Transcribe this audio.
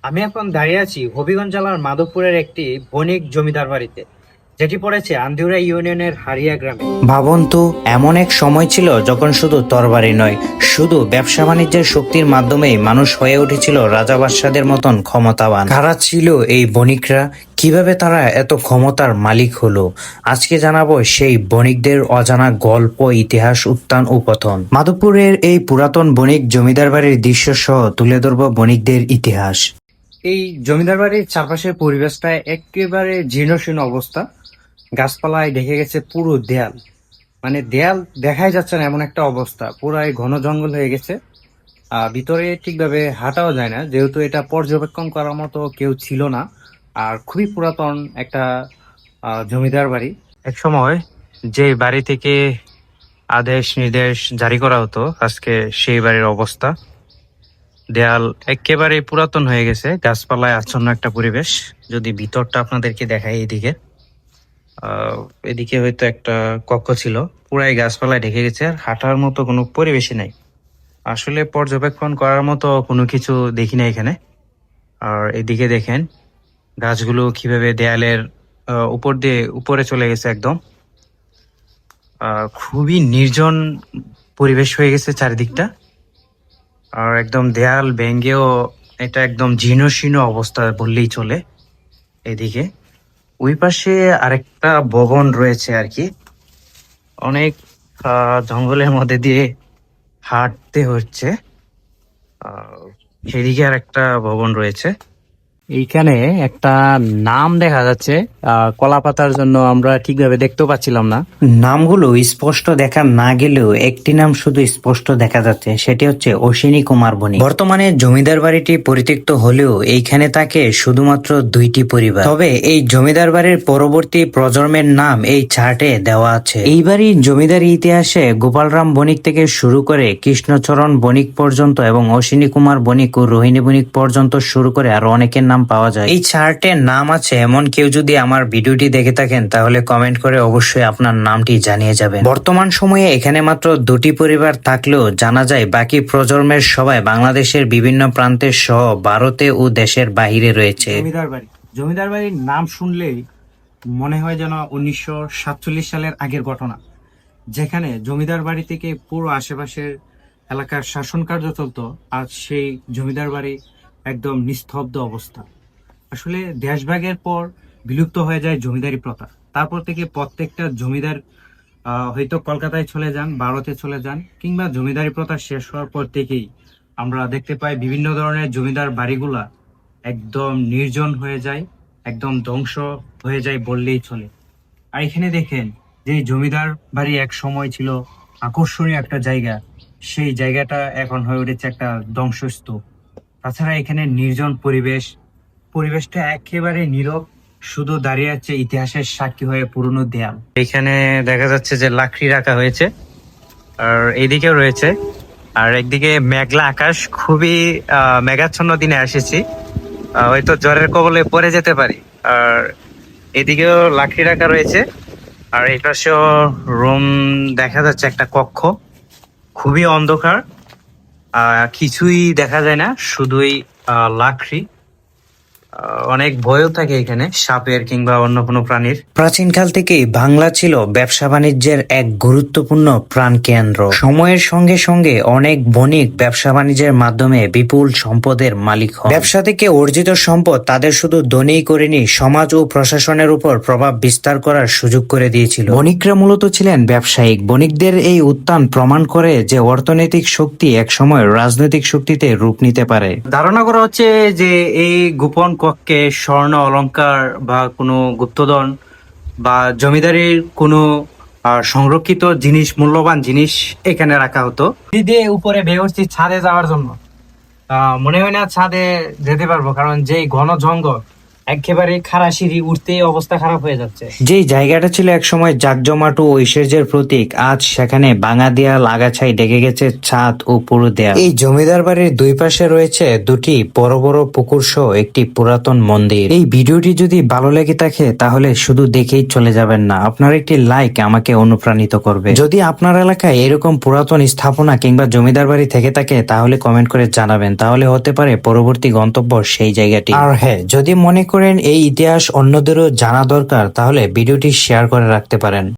আমি এখন দাঁড়িয়ে আছি হবিগঞ্জ জেলার মাধবপুরের একটি বণিক জমিদার বাড়িতে, যেটি পড়েছে আন্দিউরা ইউনিয়নের হারিয়া গ্রামে। ভাবুন তো, এমন এক সময় ছিল যখন শুধু তরবারি নয়, শুধু ব্যবসা বাণিজ্যের শক্তির মাধ্যমেই মানুষ হয়ে উঠেছিল রাজা বাদশাদের মতন ক্ষমতাবান। কারা ছিল এই বণিকরা? কিভাবে তারা এত ক্ষমতার মালিক হলো? আজকে জানাবো সেই বণিকদের অজানা গল্প, ইতিহাস, উত্থান ও পতন। মাধবপুরের এই পুরাতন বণিক জমিদার বাড়ির দৃশ্য সহ তুলে ধরবো বণিকদের ইতিহাস। এই জমিদার বাড়ির চারপাশের পরিবেশটা একেবারে জীর্ণশীর্ণ অবস্থা। গাছপালায় ঢেকে গেছে পুরো দেয়াল, মানে দেয়াল দেখাই যাচ্ছে না এমন একটা অবস্থা। পুরাই ঘন জঙ্গল হয়ে গেছে। ভিতরে ঠিকভাবে হাঁটাও যায় না, যেহেতু এটা পর্যবেক্ষণ করার মতো কেউ ছিল না। আর খুবই পুরাতন একটা জমিদার বাড়ি। এক সময় যে বাড়ি থেকে আদেশ নির্দেশ জারি করা হতো, আজকে সেই বাড়ির অবস্থা। দেয়াল একেবারে পুরাতন হয়ে গেছে, গাছপালায় আচ্ছন্ন একটা পরিবেশ। যদি ভিতরটা আপনাদেরকে দেখাই, এদিকে এদিকে হয়তো একটা কক্ষ ছিল, পুরাই গাছপালায় ঢেকে গেছে, আর হাঁটার মতো কোনো পরিবেশই নাই। আসলে পর্যবেক্ষণ করার মতো কোনো কিছু দেখি না এখানে। আর এদিকে দেখেন গাছগুলো কিভাবে দেয়ালের উপর দিয়ে উপরে চলে গেছে একদম। খুবই নির্জন পরিবেশ হয়ে গেছে চারিদিকটা। আর একদম দেয়াল ভেঙ্গেও এটা একদম জীর্ণশীর্ণ অবস্থা বললেই চলে। এদিকে ওই পাশে আরেকটা ভবন রয়েছে আর কি। অনেক জঙ্গলের মধ্যে দিয়ে হাঁটতে হচ্ছে। সেদিকে আর একটা ভবন রয়েছে। এইখানে একটা নাম দেখা যাচ্ছে, কলা পাতার জন্য আমরা ঠিকভাবে দেখতেও পাচ্ছিলাম না। নামগুলো স্পষ্ট দেখা না গেলেও একটি নাম শুধু স্পষ্ট দেখা যাচ্ছে, সেটি হচ্ছে অশ্বিনী কুমার বণিক। বর্তমানে জমিদার বাড়িটি পরিত্যক্ত হলেও এইখানে থাকে শুধুমাত্র দুইটি পরিবার। তবে এই জমিদার বাড়ির পরবর্তী প্রজন্মের নাম এই চার্টে দেওয়া আছে। এই বাড়ির জমিদারি ইতিহাসে গোপালরাম বণিক থেকে শুরু করে কৃষ্ণচরণ বণিক পর্যন্ত এবং অশ্বিনী কুমার বণিক ও রোহিণী বণিক পর্যন্ত শুরু করে আরো অনেকের নাম পাওয়া যায়। এই চার্টে নাম আছে এমন কেউ যদি আমার ভিডিওটি দেখে থাকেন, তাহলে কমেন্ট করে অবশ্যই আপনার নামটি জানিয়ে যাবেন। বর্তমান সময়ে এখানে মাত্র দুটি পরিবার থাকলেও জানা যায় বাকি প্রজন্মের সবাই বাংলাদেশের বিভিন্ন প্রান্তে সহ ভারতে ও দেশের বাহিরে রয়েছে। জমিদার বাড়ির নাম শুনলেই মনে হয় যেন 1947 সালের আগের ঘটনা, যেখানে জমিদার বাড়ি থেকে পুরো আশেপাশের এলাকার শাসন কার্য চলতো। আজ সেই জমিদার বাড়ি একদম নিস্তব্ধ অবস্থা। আসলে দেশভাগের পর বিলুপ্ত হয়ে যায় জমিদারি প্রথা। তারপর থেকে প্রত্যেকটা জমিদার হয়তো কলকাতায় চলে যান, ভারতে চলে যান, কিংবা জমিদারি প্রথা শেষ হওয়ার পর থেকেই আমরা দেখতে পাই বিভিন্ন ধরনের জমিদার বাড়িগুলা একদম নির্জন হয়ে যায়, একদম ধ্বংস হয়ে যায় বললেই চলে। আর এখানে দেখেন, যে জমিদার বাড়ি এক সময় ছিল আকর্ষণীয় একটা জায়গা, সেই জায়গাটা এখন হয়ে উঠেছে একটা ধ্বংসস্তূপ। তাছাড়া এখানে নির্জন পরিবেশটা একেবারে নীরব, শুধু দাঁড়িয়ে আছে ইতিহাসের সাক্ষী হয়ে পুরনো দেয়াল। এখানে দেখা যাচ্ছে যে লাকড়ি রাখা হয়েছে, আর এইদিকেও রয়েছে। আর একদিকে মেঘলা আকাশ, খুবই মেঘাচ্ছন্ন দিনে এসেছি, হয়তো জ্বরের কবলে পড়ে যেতে পারি। আর এদিকেও লাকড়ি রাখা রয়েছে, আর এই পাশেও রুম দেখা যাচ্ছে, একটা কক্ষ, খুবই অন্ধকার। কিছুই দেখা যায় না, শুধুই লাকড়ি। অনেক ভয়ও থাকে এখানে, সাপের কিংবা অন্য কোনো প্রাণীর। প্রাচীনকাল থেকেই বাংলা ছিল ব্যবসা বাণিজ্যের এক গুরুত্বপূর্ণ প্রাণকেন্দ্র। সময়ের সঙ্গে সঙ্গে অনেক বণিক ব্যবসা বাণিজ্যের মাধ্যমে বিপুল সম্পদের মালিক হন। ব্যবসা থেকে অর্জিত সম্পদ তাদের শুধু ধনীই করেনি, সমাজ ও প্রশাসনের উপর প্রভাব বিস্তার করার সুযোগ করে দিয়েছিল। বণিকরা মূলত ছিলেন ব্যবসায়িক। বণিকদের এই উত্থান প্রমাণ করে যে অর্থনৈতিক শক্তি একসময় রাজনৈতিক শক্তিতে রূপ নিতে পারে। ধারণা করা হচ্ছে যে এই গোপন কক্ষে স্বর্ণ অলংকার বা কোনো গুপ্তধন বা জমিদারির কোনো সংরক্ষিত জিনিস, মূল্যবান জিনিস এখানে রাখা হতো। দিয়ে উপরে বেয়ে উঠছি ছাদে যাওয়ার জন্য, মনে হয় না ছাদে যেতে পারবো, কারণ যেই ঘন জঙ্গল, একেবারে খাড়া সিঁড়ি উঠতেই অবস্থা খারাপ হয়ে যাচ্ছে। যেই জায়গাটা ছিল একসময় জাকজমাট ও ঐশ্বর্যের প্রতীক, আজ সেখানে ভাঙা দেয়াল, আগাছাই ঢেকে গেছে ছাদ ও পুরো দেয়াল। এই জমিদার বাড়ির দুই পাশে রয়েছে দুটি বড় বড় পুকুর সহ একটি পুরাতন মন্দির। এই ভিডিওটি যদি ভালো লেগে থাকে তাহলে শুধু দেখেই চলে যাবেন না, আপনার একটি লাইক আমাকে অনুপ্রাণিত করবে। যদি আপনার এলাকায় এরকম পুরাতন স্থাপনা কিংবা জমিদার বাড়ি থেকে থাকে তাহলে কমেন্ট করে জানাবেন, তাহলে হতে পারে পরবর্তী গন্তব্য সেই জায়গাটি। আর হ্যাঁ, যদি মনে করেন এই ইতিহাস অন্যদেরও জানা দরকার তাহলে ভিডিওটি শেয়ার করে রাখতে পারেন।